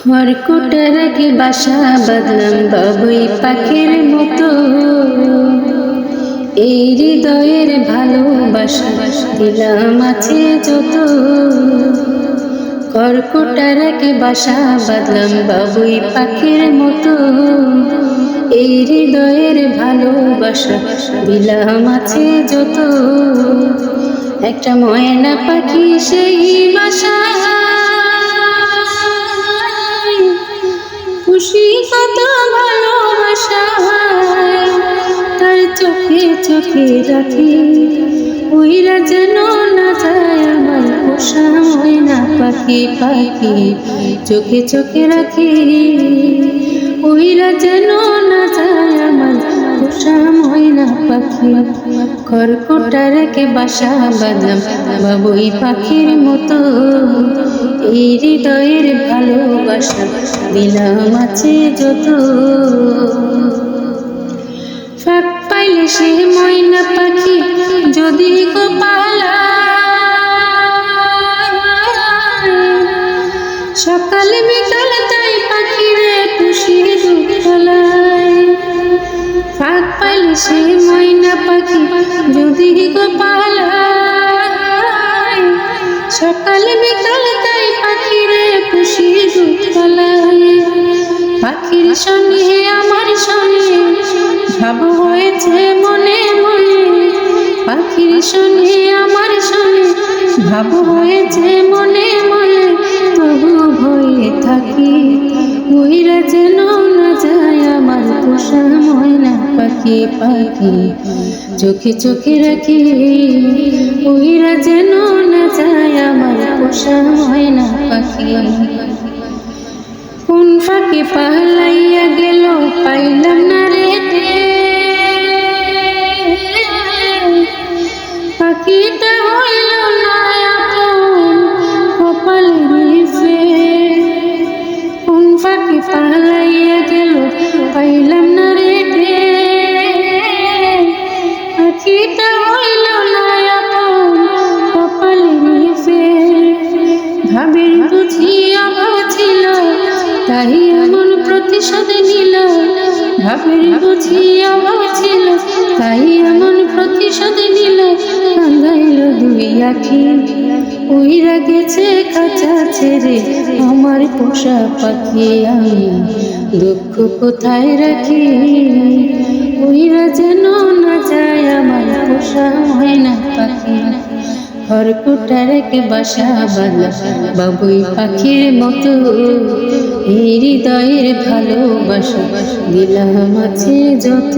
খড়কুটার কি বাসা বাঁধলাম বাবুই পাখির মতো, এই হৃদয়ের ভালোবাসা দিলাম আছে যত। খড়কুটার কি বাসা বাঁধলাম বাবুই পাখির মতো, এই হৃদয়ের ভালোবাসা দিলাম আছে যত। একটা ময়না পাখি সেই বাসা খুশি কত ভালোবাসা, তার চোখে চোখে রাখি উইরা যেন না যায় আমার পোষা ময়না পাখি। পাখি চোখে চোখে রাখি উইরা যেন না যায় আমার পোষা ময়না পাখি। খড়কুটা রেখে বাসা বাঁধলাম বাবুই পাখির মতো, এই হৃদয়ের ভালোবাসা দিলাম আছে যত। ফাঁক পাইলে সে ময়না পাখি যদি গো পালায়, সকাল বিকাল তাই পাখিরে খুশি দুধ ফলায়। ফাঁক পাইলে সে ময়না পাখি যদি গো পালায়, সকাল বিকাল তাই পাখিরে খুশি দুধ ফলায়। পাখির সঙ্গে আমার সঙ্গে ভাব হয়েছে মনে মনে, পাখির সঙ্গে আমার সঙ্গে ভাব হয়েছে মনে মনে। তবু ভয়ে থাকি উইরা যেন না যায় আমার পোষা ময়না পাখি। পাখি চোখে চোখে রাখি উইরা যেন না যায় আমার পোষা ময়না পাখি। কোন ফাঁকে পালাইয়া গেল পাইলাম না রে, পাখিটা হইল না আপন কপালের নিচে। কোন ফাঁকে পালাইয়া গেল পাইলাম না রে, পাখিটা হইল না আপন কপালের নিচে। ভাবের বুঝি অভাব ছিল তাই এমন প্রতিশোধ নিল, ভাবের বুঝি অভাব ছিল তাই এমন প্রতিশোধ নিল। কান্দাইল দুই আখি উইরা গেছে খাঁচা ছেড়ে আমার পোষা পাখি। আমি দুঃখ কোথায় রাখি উইরা যেন না যায় আমার পোষা ময়না পাখি। খড়কুটা রেখে বাসা বাঁধলাম বাবুই পাখির মতো, এই হৃদয়ের ভালোবাসা দিলাম আছে যত।